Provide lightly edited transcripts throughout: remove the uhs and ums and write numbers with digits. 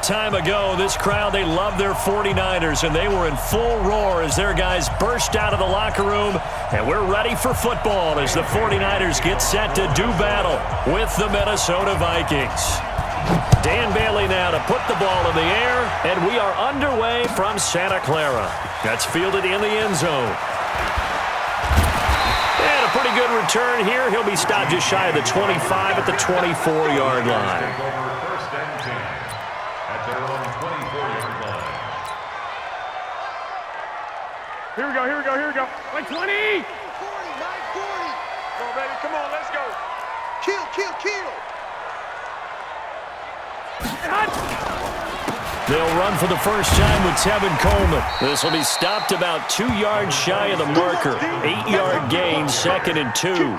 short time ago, this crowd, they love their 49ers, and they were in full roar as their guys burst out of the locker room. And we're ready for football as the 49ers get set to do battle with the Minnesota Vikings. Dan Bailey now to put the ball in the air, and we are underway from Santa Clara. That's fielded in the end zone. And a pretty good return here. He'll be stopped just shy of the 25 at the 24-yard line. Here we go, here we go, here we go. Like 20! 40, 940. Come on, baby, come on, let's go. Kill, kill, kill. They'll run for the first time with Tevin Coleman. This will be stopped about 2 yards shy of the marker. 8-yard gain, 2nd and 2.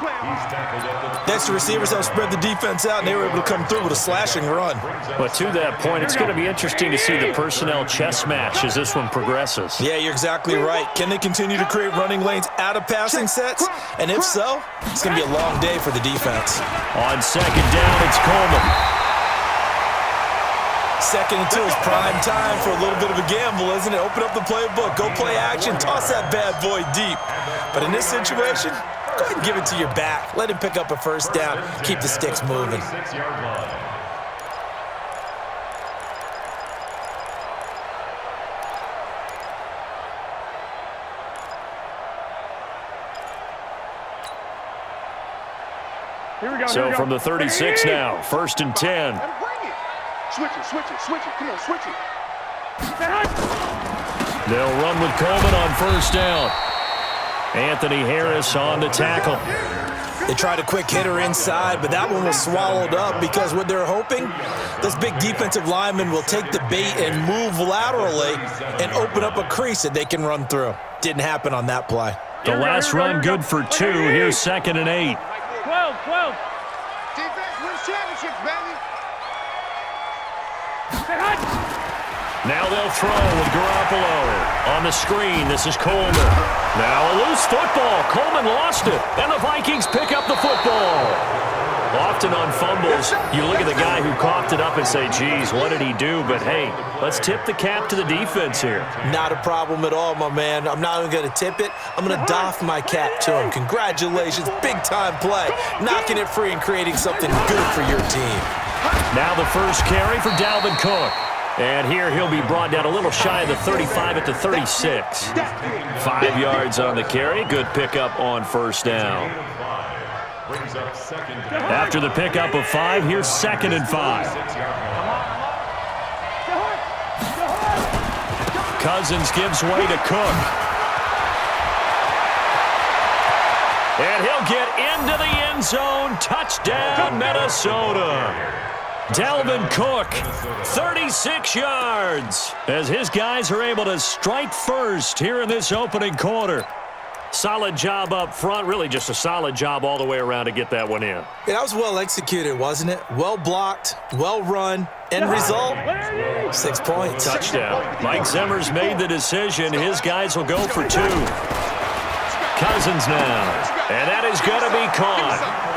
Next, the receivers helped spread the defense out, and they were able to come through with a slashing run. But to that point, it's going to be interesting to see the personnel chess match as this one progresses. Yeah, you're exactly right. Can they continue to create running lanes out of passing sets? And if so, it's going to be a long day for the defense. On 2nd down, it's Coleman. 2nd and 2 is prime time for a little bit of a gamble, isn't it? Open up the playbook, go play action, toss that bad boy deep. But in this situation, go ahead and give it to your back. Let him pick up a first down, keep the sticks moving. So from the 36 now, 1st and 10. Switch it, switch it, switch it. Come on, switch it. They'll run with Coleman on 1st down. Anthony Harris on the tackle. They tried a quick hitter inside, but that one was swallowed up because what they're hoping, those big defensive linemen will take the bait and move laterally and open up a crease that they can run through. Didn't happen on that play. The last run good for 2. Here's 2nd and 8. 12, 12. Defense wins championships, baby. Now they'll throw with Garoppolo. On the screen, this is Coleman. Now a loose football. Coleman lost it, and the Vikings pick up the football. Often on fumbles, you look at the guy who coughed it up and say, geez, what did he do? But, hey, let's tip the cap to the defense here. Not a problem at all, my man. I'm not even going to tip it. I'm going to doff my cap to him. Congratulations, big-time play. Knocking it free and creating something good for your team. Now the first carry for Dalvin Cook. And here he'll be brought down a little shy of the 35 at the 36. 5 yards on the carry. Good pickup on 1st down. After the pickup of 5, here's 2nd and 5. Cousins gives way to Cook. And he'll get into the end zone. Touchdown, Minnesota. Dalvin Cook, 36 yards, as his guys are able to strike first here in this opening quarter. Solid job up front, really just a solid job all the way around to get that one in. Yeah, that was well executed, wasn't it? Well blocked, well run. End result, 6 points. Touchdown. Mike Zimmer's made the decision. His guys will go for 2. Cousins now, and that is going to be caught.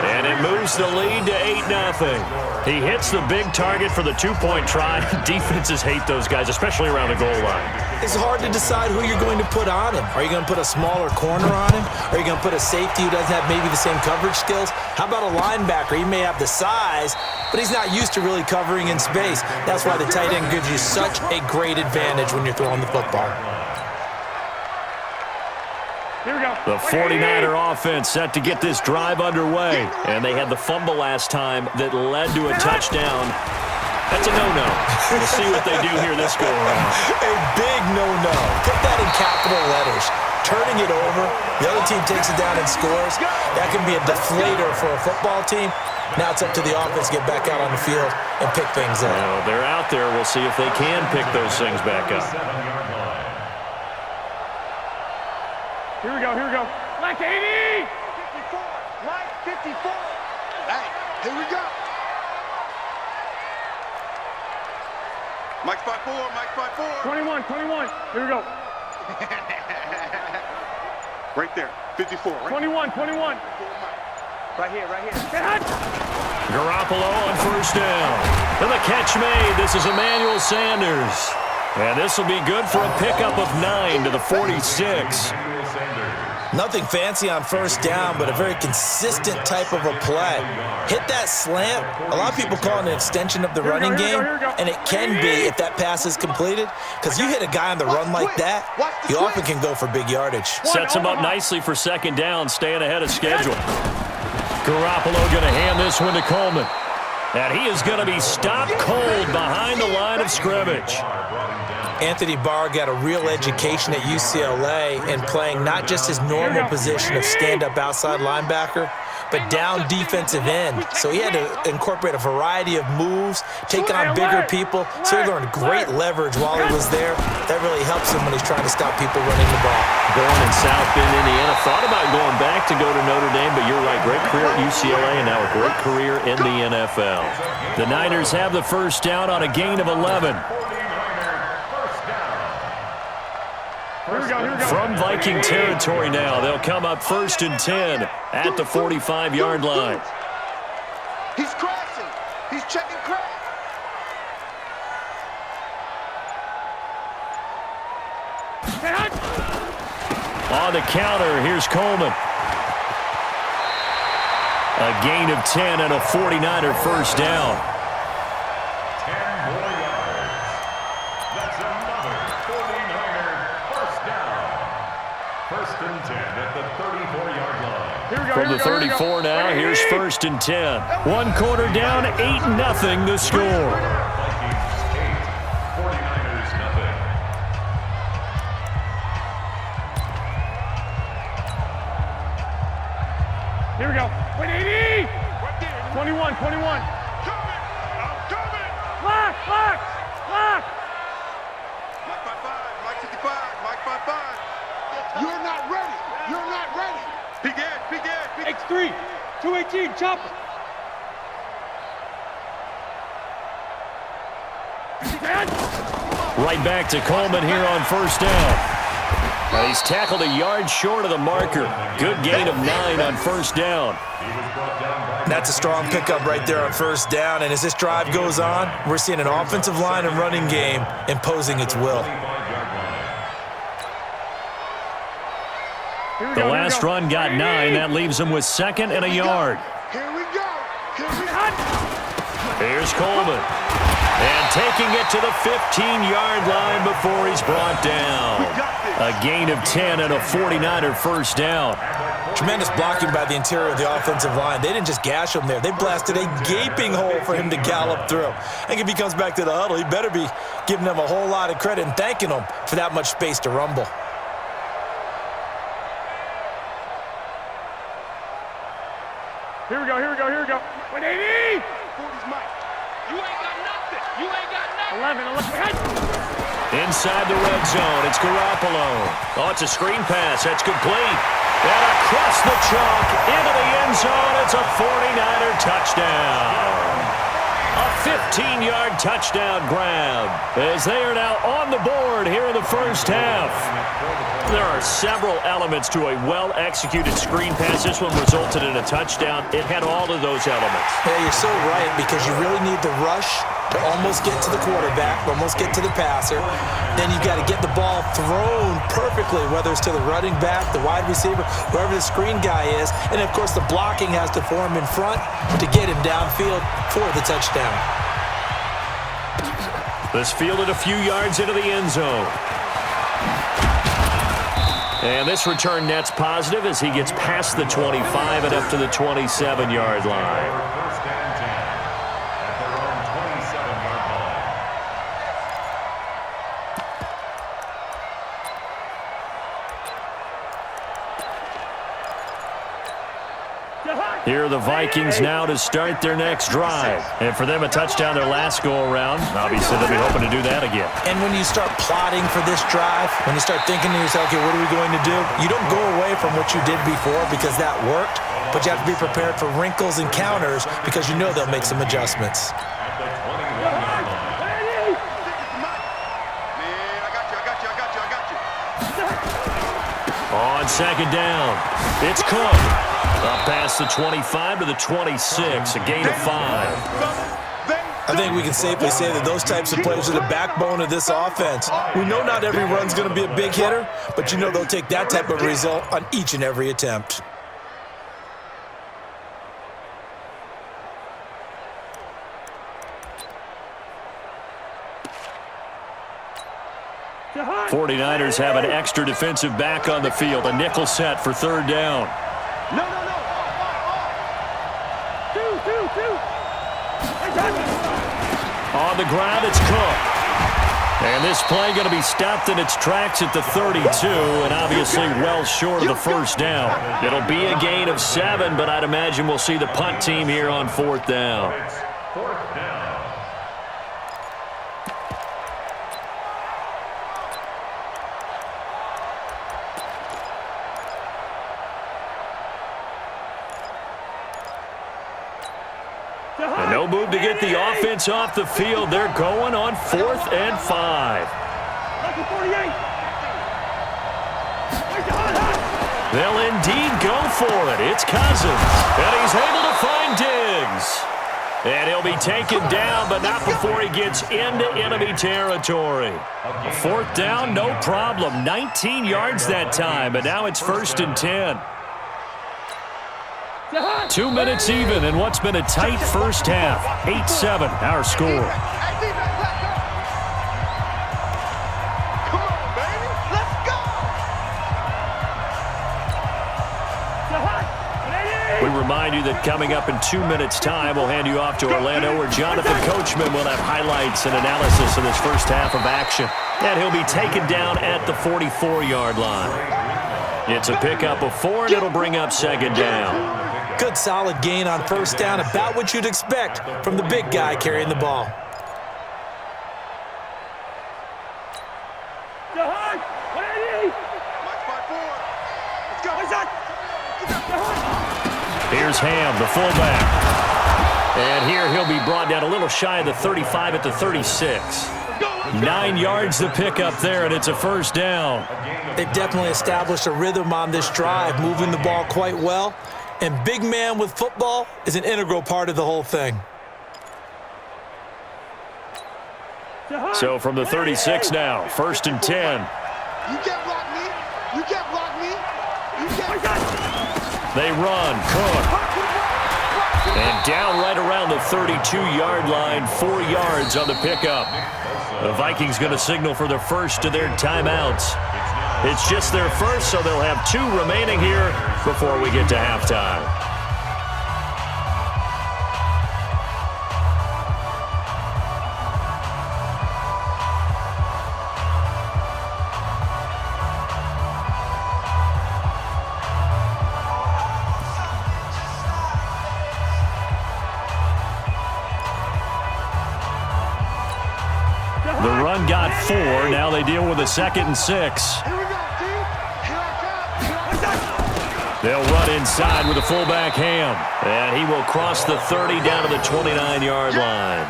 And it moves the lead to 8-0. He hits the big target for the 2-point try. Defenses hate those guys, especially around the goal line. It's hard to decide who you're going to put on him. Are you going to put a smaller corner on him? Are you going to put a safety who doesn't have maybe the same coverage skills? How about a linebacker? He may have the size, but he's not used to really covering in space. That's why the tight end gives you such a great advantage when you're throwing the football. Here we go. The 49er offense set to get this drive underway. And they had the fumble last time that led to a touchdown. That's a no-no. We'll see what they do here this go-around. A big no-no. Put that in capital letters. Turning it over, the other team takes it down and scores. That can be a deflator for a football team. Now it's up to the offense to get back out on the field and pick things up. Well, they're out there. We'll see if they can pick those things back up. Here we go, here we go. Like 80! 54, like 54. Hey, here we go. Mike 5-4, Mike 5-4. 21, 21. Here we go. Right there, 54. Right 21, 21. Right here, right here. Garoppolo on 1st down. And the catch made. This is Emmanuel Sanders. And this will be good for a pickup of 9 to the 46. Nothing fancy on first down, but a very consistent type of a play. Hit that slant. A lot of people call it an extension of the running game, and it can be if that pass is completed, because you hit a guy on the run like that, you often can go for big yardage. Sets him up nicely for second down, staying ahead of schedule. Garoppolo going to hand this one to Coleman. And he is going to be stopped cold behind the line of scrimmage. Anthony Barr got a real education at UCLA in playing not just his normal position of stand-up outside linebacker, but down defensive end. So he had to incorporate a variety of moves, take on bigger people. So he learned great leverage while he was there. That really helps him when he's trying to stop people running the ball. Born in South Bend, Indiana. Thought about going back to go to Notre Dame, but you're right. Great career at UCLA and now a great career in the NFL. The Niners have the first down on a gain of 11. From Viking territory now, they'll come up 1st and 10 at the 45-yard line. He's crashing. He's checking crash. On the counter, here's Coleman. A gain of 10 and a 49er first down. 10 more yards. That's another 49er first down. 1st and 10 at the 34-yard line. From the 34 now, here's 1st and 10. One quarter down, 8-0 the score. Vikings 8, 49ers nothing. Here we go. 180. 21, 21. I'm coming. Lock. Mike 5-5, Mike 55, Mike 5-5. You're not ready. Big edge. X3, 218, chopper. Right back to Coleman here on first down. And he's tackled a yard short of the marker. Good gain of 9 on first down. That's a strong pickup right there on first down. And as this drive goes on, we're seeing an offensive line and running game imposing its will. The last run got 9. That leaves him with 2nd and a yard. Here we go. Here's Coleman. And taking it to the 15-yard line before he's brought down. A gain of 10 and a 49er first down. Tremendous blocking by the interior of the offensive line. They didn't just gash him there. They blasted a gaping hole for him to gallop through. I think if he comes back to the huddle, he better be giving them a whole lot of credit and thanking them for that much space to rumble. Here we go. 180. 40's Mike. You ain't got nothing. 11. Inside the red zone, it's Garoppolo. Oh, it's a screen pass. That's complete. And across the chalk, into the end zone, it's a 49er touchdown. A 15-yard touchdown grab as they are now on the board here in the first half. There are several elements to a well-executed screen pass. This one resulted in a touchdown. It had all of those elements. Yeah, you're so right, because you really need the rush to almost get to the quarterback, almost get to the passer. Then you've got to get the ball thrown perfectly, whether it's to the running back, the wide receiver, wherever the screen guy is. And, of course, the blocking has to form in front to get him downfield for the touchdown. This fielded a few yards into the end zone. And this return net's positive as he gets past the 25 and up to the 27-yard line. First and 10 at their own 27-yard line. Here are the Vikings now to start their next drive. And for them, a touchdown their last go-around. Obviously, they'll be hoping to do that again. And when you start plotting for this drive, when you start thinking to yourself, okay, what are we going to do? You don't go away from what you did before because that worked, but you have to be prepared for wrinkles and counters because you know they'll make some adjustments. At the 21-yard line. On second down, it's Cook. Up past the 25 to the 26, a gain of 5. I think we can safely say that those types of players are the backbone of this offense. We know not every run's going to be a big hitter, but you know they'll take that type of result on each and every attempt. The 49ers have an extra defensive back on the field, a nickel set for third down. No. On the ground, it's Cook. And this play going to be stopped in its tracks at the 32, and obviously well short of the first down. It'll be a gain of 7, but I'd imagine we'll see the punt team here on fourth down. Fourth down. And no move to get the offense off the field. They're going on 4th and 5. They'll indeed go for it. It's Cousins. And he's able to find Diggs. And he'll be taken down, but not before he gets into enemy territory. 4th down, no problem. 19 yards that time, but now it's 1st and 10. 2 minutes even in what's been a tight first half. 8-7, our score. Come on, baby. Let's go. We remind you that coming up in 2 minutes' time, we'll hand you off to Orlando, where Jonathan Coachman will have highlights and analysis of this first half of action. And he'll be taken down at the 44-yard line. It's a pickup of 4, and it'll bring up 2nd down. Good solid gain on first down, about what you'd expect from the big guy carrying the ball. Here's Ham, the fullback. And here he'll be brought down a little shy of the 35 at the 36. 9 yards to pick up there, and it's a first down. They've definitely established a rhythm on this drive, moving the ball quite well. And big man with football is an integral part of the whole thing. So from the 36 now, 1st and 10. You can't block me. You can't block me. You can't. They run. Cook. And down right around the 32-yard line, 4 yards on the pickup. The Vikings going to signal for the first of their timeouts. It's just their first, so they'll have 2 remaining here before we get to halftime. The run got 4. Now they deal with a 2nd and 6. They'll run inside with the fullback Ham. And he will cross the 30 down to the 29-yard line.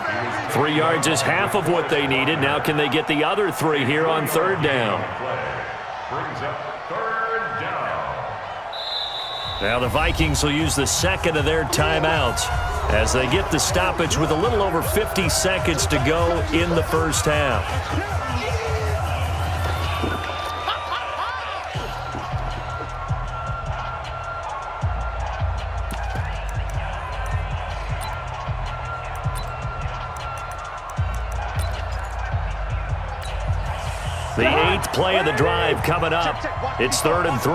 3 yards is half of what they needed. Now can they get the other 3 here on 3rd down? Brings up 3rd down. Now the Vikings will use the second of their timeouts as they get the stoppage with a little over 50 seconds to go in the first half. The 8th play of the drive coming up. It's 3rd and 3.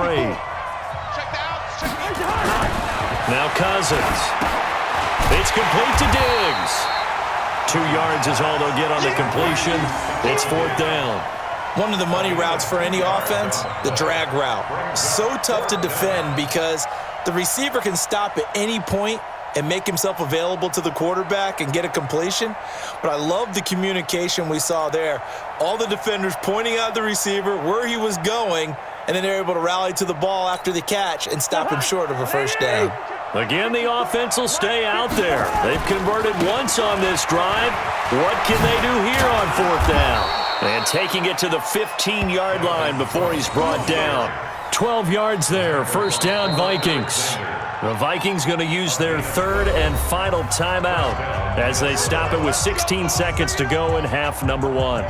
Now Cousins. It's complete to Diggs. 2 yards is all they'll get on the completion. It's 4th down. One of the money routes for any offense, the drag route. So tough to defend because the receiver can stop at any point and make himself available to the quarterback and get a completion. But I love the communication we saw there. All the defenders pointing out the receiver, where he was going, and then they're able to rally to the ball after the catch and stop him short of a first down. Again, the offense will stay out there. They've converted once on this drive. What can they do here on 4th down? And taking it to the 15-yard line before he's brought down. 12 yards there, first down Vikings. The Vikings going to use their third and final timeout as they stop it with 16 seconds to go in half number 1.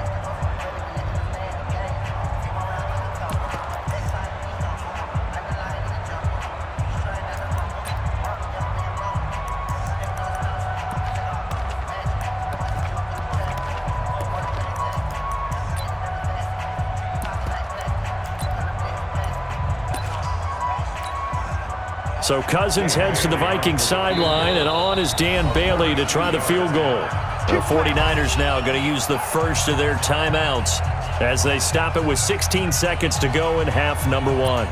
So Cousins heads to the Vikings sideline, and on is Dan Bailey to try the field goal. The 49ers now going to use the first of their timeouts as they stop it with 16 seconds to go in half number 1.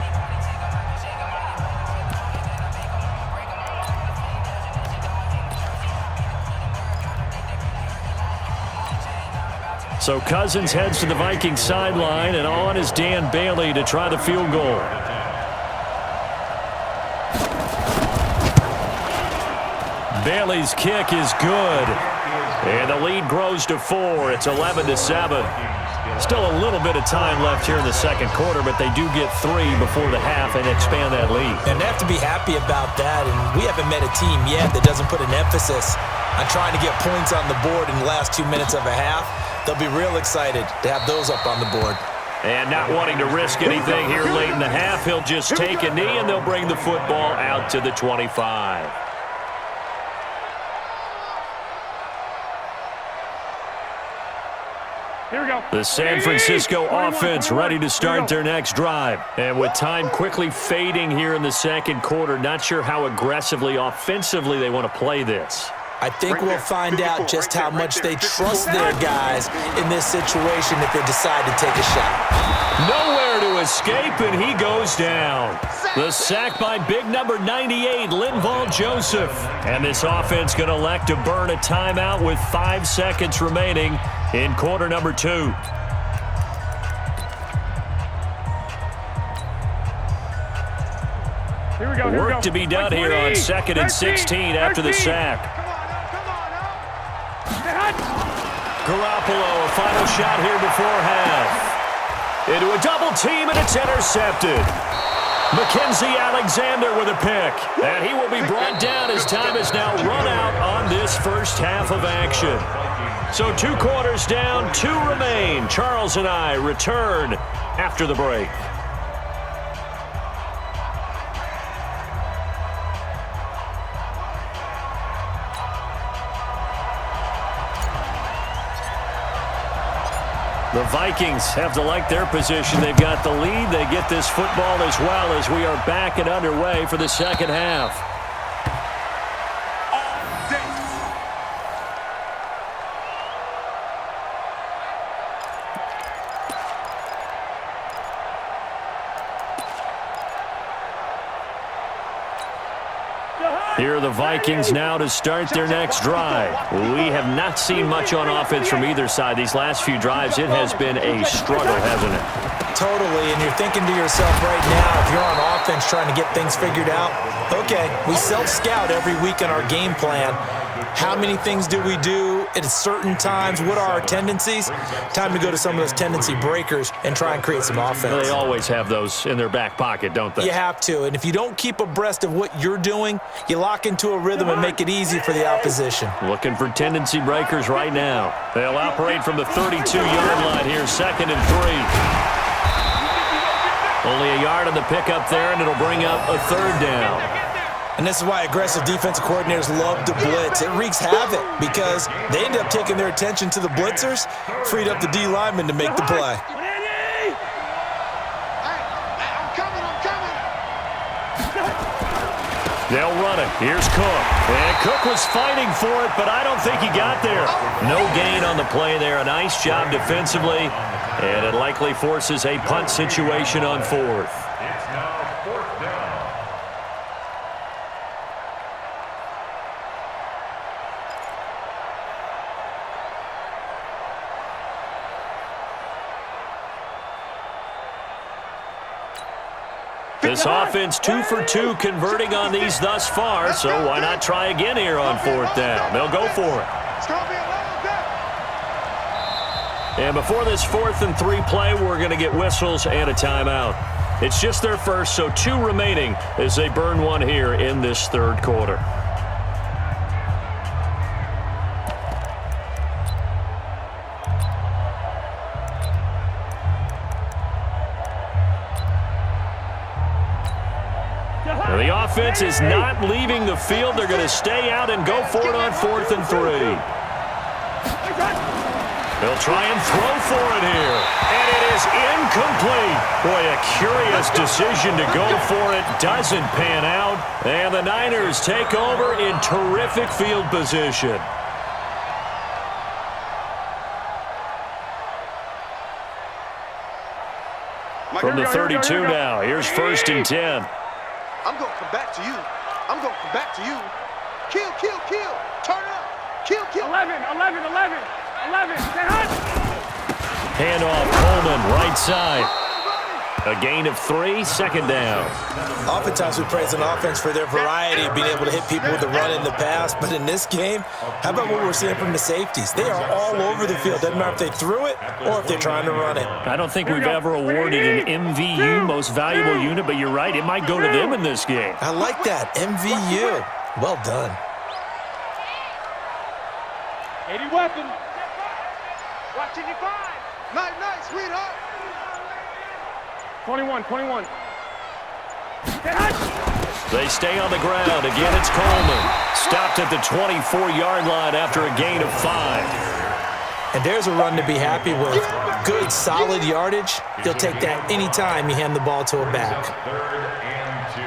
So Cousins heads to the Vikings sideline, and on is Dan Bailey to try the field goal. Bailey's kick is good, and the lead grows to 4. It's 11-7. Still a little bit of time left here in the second quarter, but they do get 3 before the half and expand that lead. And they have to be happy about that, and we haven't met a team yet that doesn't put an emphasis on trying to get points on the board in the last 2 minutes of a half. They'll be real excited to have those up on the board. And not wanting to risk anything here late in the half, he'll just take a knee, and they'll bring the football out to the 25. Here we go. The San Francisco offense ready to start their next drive. And with time quickly fading here in the second quarter, not sure how aggressively, offensively they want to play this. I think we'll find out just how much they trust their guys in this situation if they decide to take a shot. Nowhere to escape, and he goes down. The sack by big number 98, Linval Joseph. And this offense going to elect to burn a timeout with 5 seconds remaining in quarter number 2. Here we go. Work to be done here on 2nd and 16 after the sack. Garoppolo, a final shot here before half. Into a double team, and it's intercepted. Mackenzie Alexander with a pick. And he will be brought down as time is now run out on this first half of action. So 2 quarters down, 2 remain. Charles and I return after the break. The Vikings have to like their position. They've got the lead. They get this football as well as we are back and underway for the second half. Here are the Vikings now to start their next drive. We have not seen much on offense from either side. These last few drives, it has been a struggle, hasn't it? Totally, and you're thinking to yourself right now, if you're on offense trying to get things figured out, okay, we self-scout every week on our game plan. How many things do we do at certain times? What are our tendencies? Time to go to some of those tendency breakers and try and create some offense. They always have those in their back pocket, don't they? You have to, and if you don't keep abreast of what you're doing, you lock into a rhythm and make it easy for the opposition. Looking for tendency breakers right now. They'll operate from the 32-yard line here, 2nd and 3. Only a yard on the pickup there, and it'll bring up a 3rd down. And this is why aggressive defensive coordinators love to blitz. It wreaks havoc because they end up taking their attention to the blitzers, freed up the D lineman to make the play. They'll run it. Here's Cook. And Cook was fighting for it, but I don't think he got there. No gain on the play there. A nice job defensively, and it likely forces a punt situation on 4th. It's now 4th down. This offense 2 for 2 converting on these thus far, so why not try again here on 4th down? They'll go for it. And before this 4th and 3 play, we're going to get whistles and a timeout. It's just their first, so 2 remaining as they burn one here in this third quarter. Now, the offense is not leaving the field. They're going to stay out and go for it on 4th and 3. They'll try and throw for it here. And it is incomplete. Boy, a curious decision to go for it. Doesn't pan out. And the Niners take over in terrific field position. From the 32 now, here's 1st and 10. I'm going to come back to you. I'm going to come back to you. Kill, kill, kill. Turn up. Kill, kill. 11. Handoff, Coleman, right side. A gain of 3, 2nd down. Oftentimes we praise an offense for their variety of being able to hit people with the run in the pass, but in this game, how about what we're seeing from the safeties? They are all over the field. Doesn't matter if they threw it or if they're trying to run it. I don't think we've ever awarded an MVU, most valuable unit, but you're right, it might go to them in this game. I like that, MVU. Well done. 80 weapon. Watch 85. Nice, sweetheart. 21. They stay on the ground. Again, it's Coleman. Stopped at the 24-yard line after a gain of 5. And there's a run to be happy with. Good, solid yardage. You'll take that anytime you hand the ball to a back. 3rd and 2.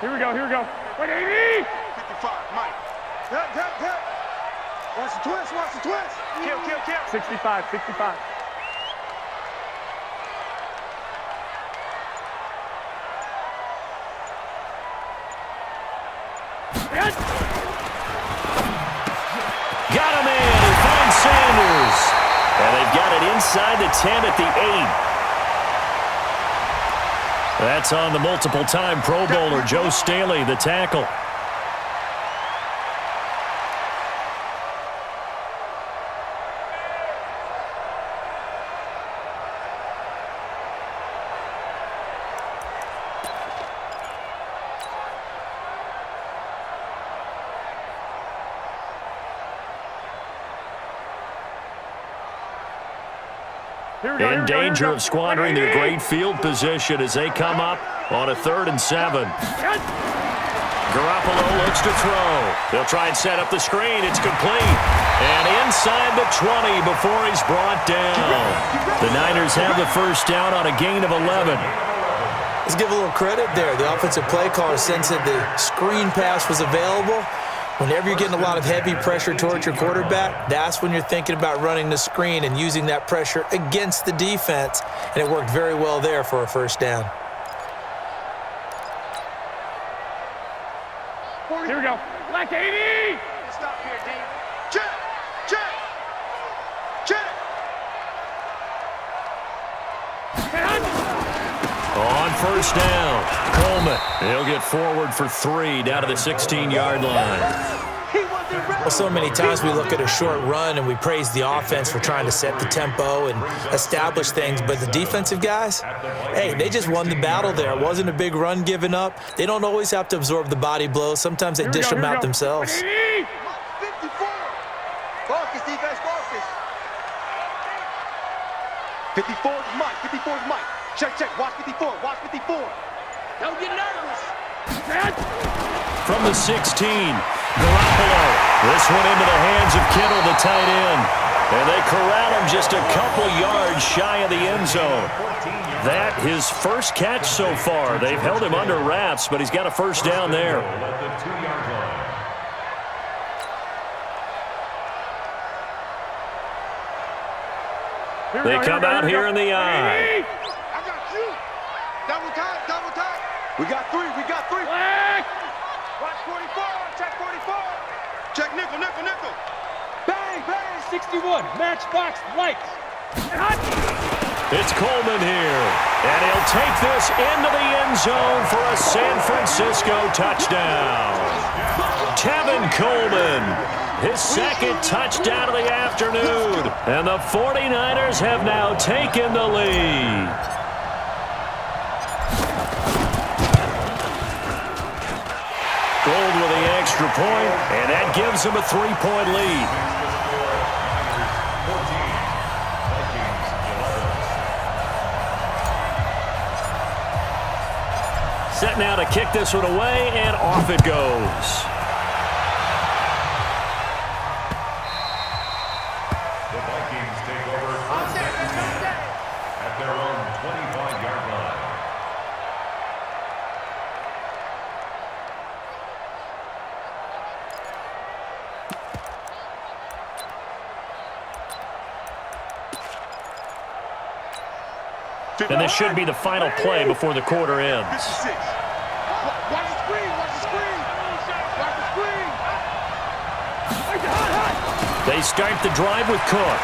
Here we go. Wait, 80. 55, Mike. Hit. Watch the twist. Kill. 65. Got a man. He finds Sanders. And they've got it inside the 10 at the 8. That's on the multiple-time Pro Bowler, Joe Staley, the tackle. In danger of squandering their great field position as they come up on a 3rd and 7. Garoppolo looks to throw. They'll try and set up the screen. It's complete. And inside the 20 before he's brought down. The Niners have the first down on a gain of 11. Let's give a little credit there. The offensive play caller sensed that the screen pass was available. Whenever you're getting a lot of heavy pressure towards your quarterback, that's when you're thinking about running the screen and using that pressure against the defense. And it worked very well there for a first down. Here we go. Black 80. Stop here, D. Check. On first down, Coleman. He'll get forward for 3 down to the 16-yard line. Well, so many times we look at a short run and we praise the offense for trying to set the tempo and establish things, but the defensive guys, hey, they just won the battle there. It wasn't a big run given up. They don't always have to absorb the body blows. Sometimes they dish them out themselves. 54. Focus, defense, focus. 54 is Mike. Check. Watch 54. Don't get nervous. From the 16, Garoppolo. This one into the hands of Kittle, the tight end. And they corral him just a couple yards shy of the end zone. That his first catch so far. They've held him under wraps, but he's got a first down there. They come out here in the eye. I got you. Double time. We got three. Black. Watch 44. Check 44. Check nickel. Bang. 61. Matchbox lights. It's Coleman here. And he'll take this into the end zone for a San Francisco touchdown. Tevin Coleman, his second touchdown of the afternoon. And the 49ers have now taken the lead. Gold with the extra point, and that gives them a 3-point lead. Set now to kick this one away, and off it goes. The Vikings take over at their own 25-yard line. And this should be the final play before the quarter ends. Watch the screen, watch the screen. Watch the screen. They start the drive with Cook.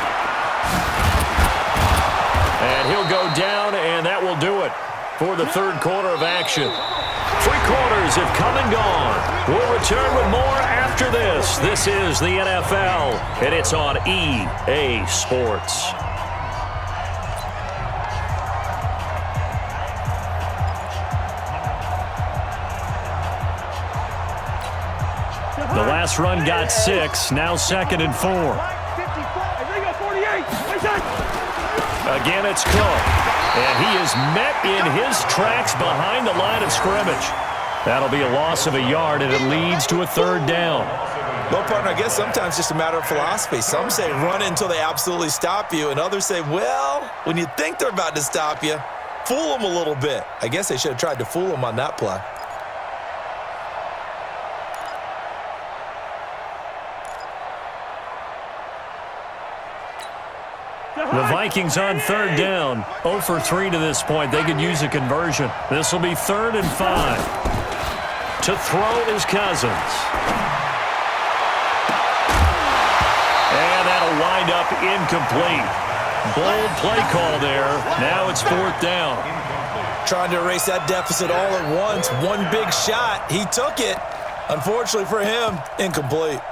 And he'll go down, and that will do it for the third quarter of action. 3 quarters have come and gone. We'll return with more after this. This is the NFL, and it's on EA Sports. The last run got 6, now 2nd and 4. Again, it's Cook. And he is met in his tracks behind the line of scrimmage. That'll be a loss of a yard, and it leads to a 3rd down. Well, partner, I guess sometimes it's just a matter of philosophy. Some say run until they absolutely stop you, and others say, well, when you think they're about to stop you, fool them a little bit. I guess they should have tried to fool them on that play. The Vikings on 3rd down. 0 for 3 to this point. They could use a conversion. This will be 3rd and 5. To throw is Cousins. And that'll wind up incomplete. Bold play call there. Now it's 4th down. Trying to erase that deficit all at once. One big shot. He took it. Unfortunately for him, incomplete.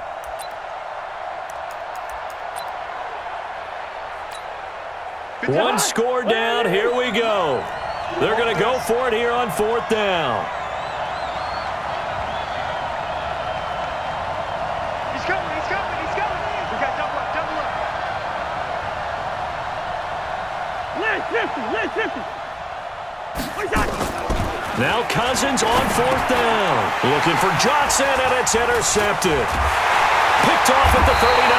One score down. Here we go. They're going to go for it here on 4th down. He's coming. We got double up. Left 50. Now Cousins on 4th down. Looking for Johnson, and it's intercepted. Picked off at the 39.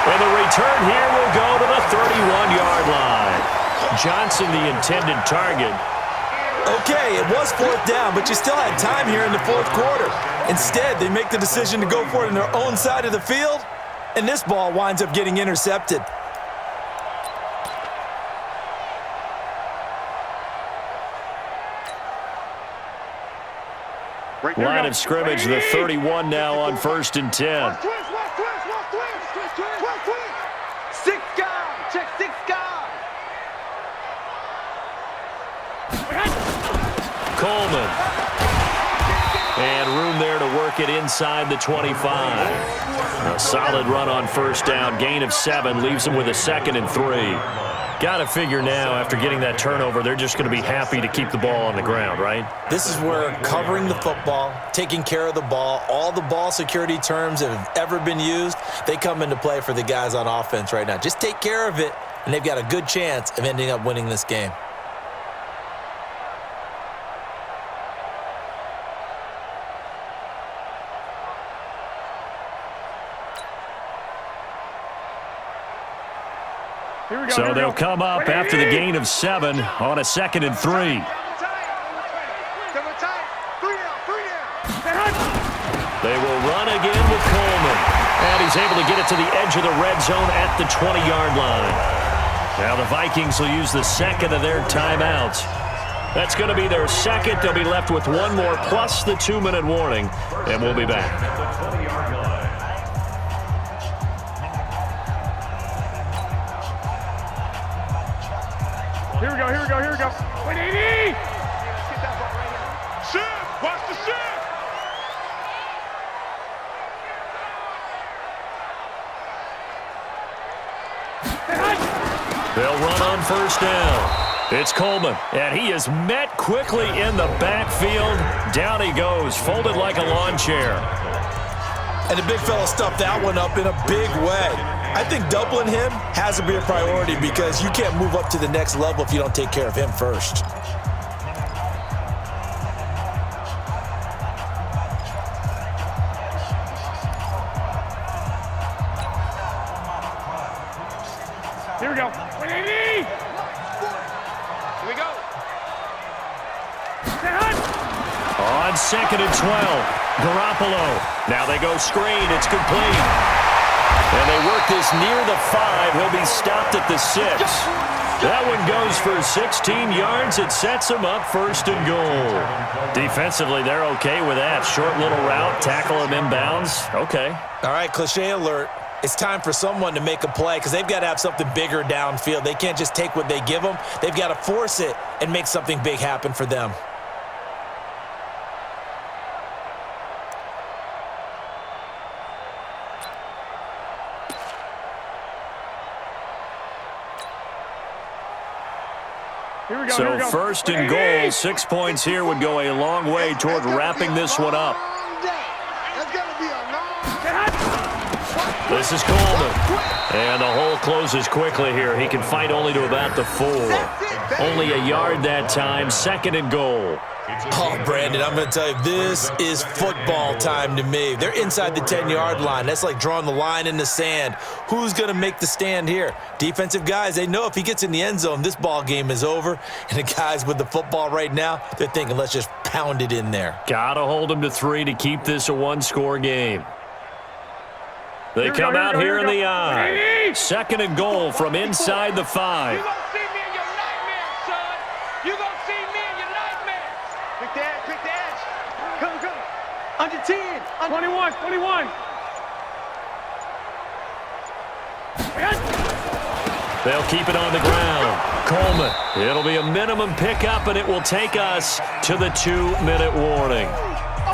And the return here will go to the 31-yard line. Johnson, the intended target. Okay, it was 4th down, but you still had time here in the 4th quarter. Instead, they make the decision to go for it on their own side of the field, and this ball winds up getting intercepted. Line of scrimmage, the 31 now on 1st and 10. Six guard. Check 6 guard. Coleman. And room there to work it inside the 25. A solid run on 1st down. Gain of 7 leaves them with a 2nd and 3. Got to figure now, after getting that turnover, they're just going to be happy to keep the ball on the ground, right? This is where covering the football, taking care of the ball, all the ball security terms that have ever been used, they come into play for the guys on offense right now. Just take care of it, and they've got a good chance of ending up winning this game. So they'll come up after the gain of 7 on a 2nd and 3. They will run again with Coleman. And he's able to get it to the edge of the red zone at the 20-yard line. Now the Vikings will use the 2nd of their timeouts. That's going to be their 2nd. They'll be left with 1 more plus the 2-minute warning. And we'll be back. Here we go. Wait, 80! Shift! Watch the shift! They'll run on first down. It's Coleman, and he is met quickly in the backfield. Down he goes, folded like a lawn chair. And the big fella stuffed that one up in a big way. I think doubling him has to be a priority because you can't move up to the next level if you don't take care of him first. Here we go. Here we go. On 2nd and 12, Garoppolo. Now they go screen. It's complete. And they work this near the 5. He'll be stopped at the 6. That one goes for 16 yards. It sets him up 1st and goal. Defensively, they're okay with that. Short little route, tackle him inbounds. Okay. All right, cliche alert. It's time for someone to make a play because they've got to have something bigger downfield. They can't just take what they give them. They've got to force it and make something big happen for them. So 1st and goal, 6 points here would go a long way toward wrapping this one up. This is Coleman. And the hole closes quickly here. He can fight only to about the 4. Only a yard that time, 2nd and goal. Oh, Brandon, I'm going to tell you, this is football time to me. They're inside the 10-yard line. That's like drawing the line in the sand. Who's going to make the stand here? Defensive guys, they know if he gets in the end zone, this ball game is over. And the guys with the football right now, they're thinking, let's just pound it in there. Got to hold him to 3 to keep this a one-score game. They come out here in the eye. 2nd and goal from inside the 5. You're going to see me in your nightmares, son. You're going to see me in your nightmares. Pick the edge, pick the edge. Come, come. Under 10. Under 21. They'll keep it on the ground. Coleman. It'll be a minimum pickup, and it will take us to the 2-minute warning.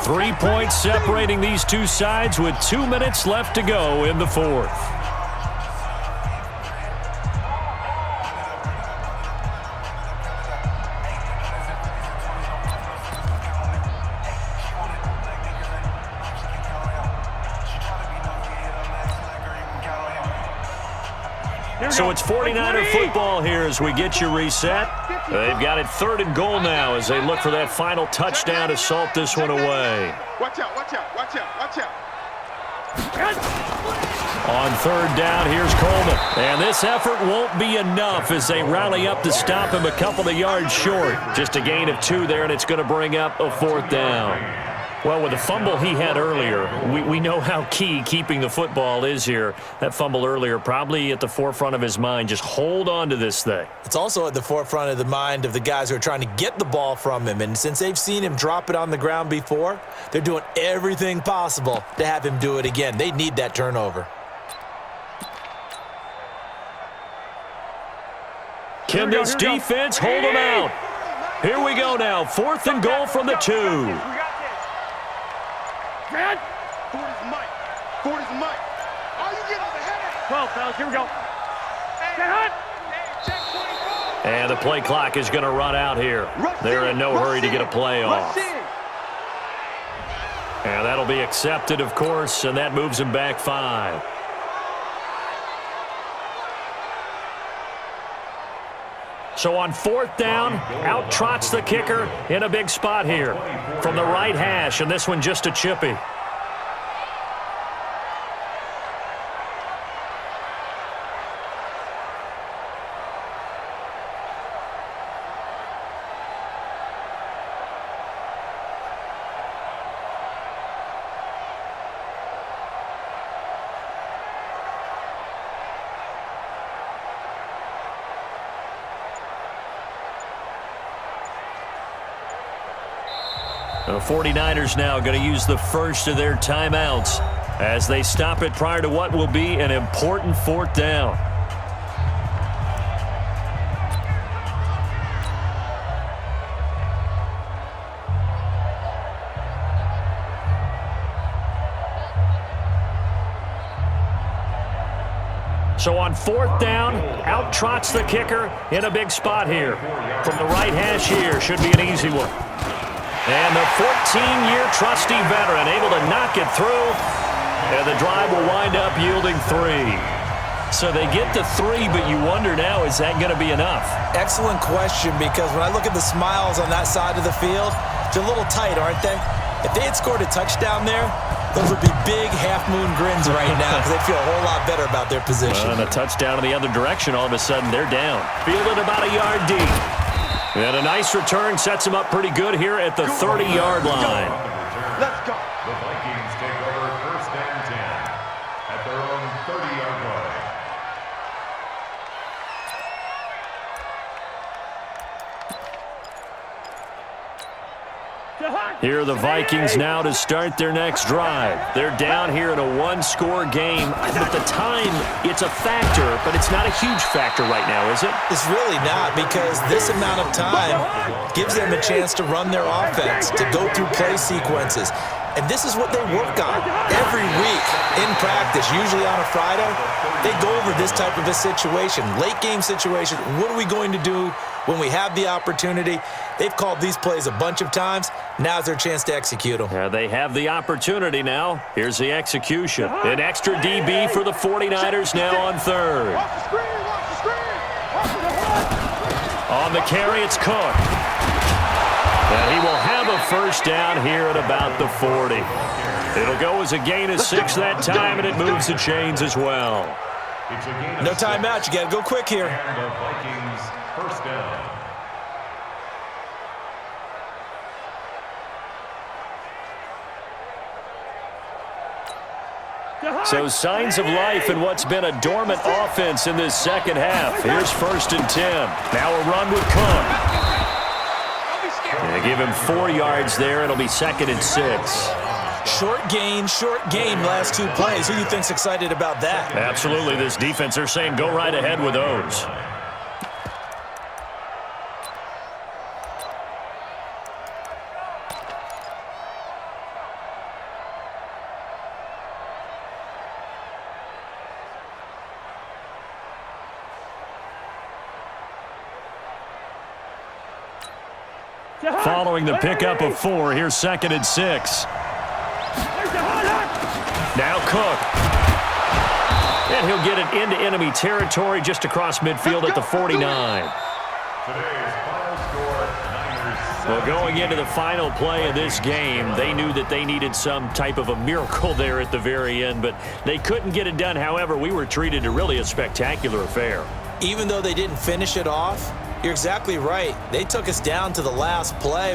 3 points separating these two sides with 2 minutes left to go in the 4th. So it's 49er football here as we get you reset. They've got it 3rd and goal now as they look for that final touchdown to salt this one away. Watch out, watch out, watch out, watch out. On 3rd down, here's Coleman. And this effort won't be enough as they rally up to stop him a couple of yards short. Just a gain of 2 there, and it's going to bring up a 4th down. Well, with the fumble he had earlier, we know how key keeping the football is here. That fumble earlier probably at the forefront of his mind. Just hold on to this thing. It's also at the forefront of the mind of the guys who are trying to get the ball from him. And since they've seen him drop it on the ground before, they're doing everything possible to have him do it again. They need that turnover. Can this defense hold him out? Here we go now. 4th and goal from the 2. Ford is Mike. Ford is Mike. All you get is a headache. 12, fellas. Here we go. And the play clock is going to run out here. They're in no hurry to get a play off. And that'll be accepted, of course, and that moves him back 5. So on 4th down, out trots the kicker in a big spot here from the right hash, and this one just a chippy. The 49ers now going to use the first of their timeouts as they stop it prior to what will be an important 4th down. So on 4th down, out trots the kicker in a big spot here. From the right hash here, should be an easy one. And the 14-year trusty veteran able to knock it through. And the drive will wind up yielding 3. So they get to 3, but you wonder now, is that going to be enough? Excellent question, because when I look at the smiles on that side of the field, they're a little tight, aren't they? If they had scored a touchdown there, those would be big half-moon grins right now because they'd feel a whole lot better about their position. And a touchdown in the other direction, all of a sudden they're down. Fielded about a yard deep. And a nice return sets them up pretty good here at the 30-yard line. Let's go. The Vikings take over 1st and 10 at their own 30-yard line. Here are the Vikings now to start their next drive. They're down here in a 1-score game. At the time, it's a factor, but it's not a huge factor right now, is it? It's really not, because this amount of time gives them a chance to run their offense, to go through play sequences. And this is what they work on every week in practice, usually on a Friday. They go over this type of a situation, late game situation. What are we going to do when we have the opportunity? They've called these plays a bunch of times. Now's their chance to execute them. They have the opportunity now. Here's the execution. An extra DB for the 49ers now on 3rd. Watch the screen, watch the screen. Watch the On the carry, it's Cook. And he will have a first down here at about the 40. It'll go as a gain of 6 that time, and it moves the chains as well. It's a gain of No 6. timeout. You got to go quick here. And the Vikings 1st down. So signs of life in what's been a dormant offense in this second half. Here's 1st and 10. Now a run with Cook. They give him 4 yards there. It'll be 2nd and 6. Short game, last 2 plays. Who do you think's excited about that? Absolutely, this defense, they're saying go right ahead with those. Following the pickup of 4, here's 2nd and 6. Now Cook. And he'll get it into enemy territory just across midfield at the 49. Today's final score, Niners 7. Well, going into the final play of this game, they knew that they needed some type of a miracle there at the very end, but they couldn't get it done. However, we were treated to really a spectacular affair. Even though they didn't finish it off, you're exactly right. They took us down to the last play.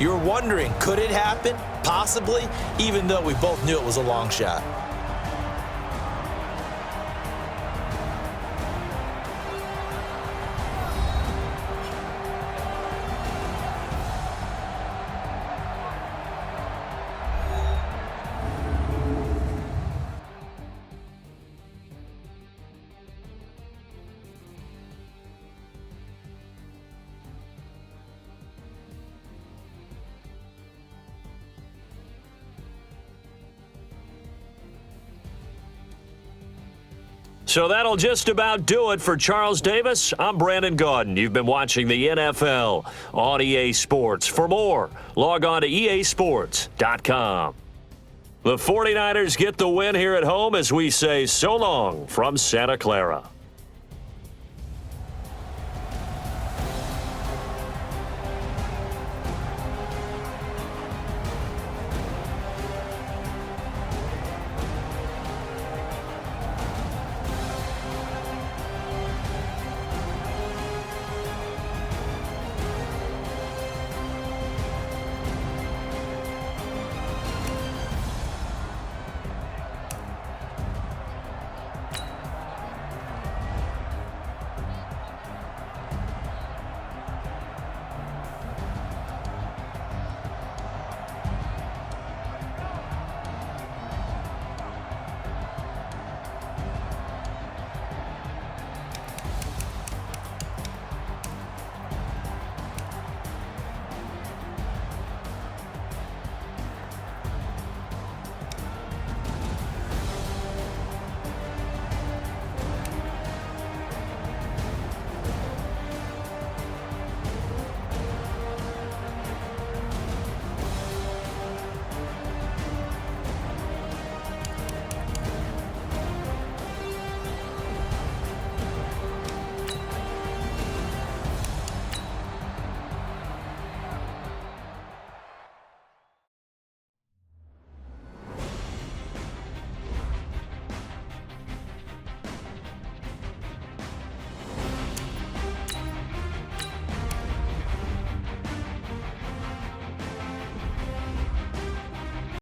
You're wondering, could it happen? Possibly, even though we both knew it was a long shot. So that'll just about do it for Charles Davis. I'm Brandon Gaudin. You've been watching the NFL on EA Sports. For more, log on to easports.com. The 49ers get the win here at home as we say so long from Santa Clara.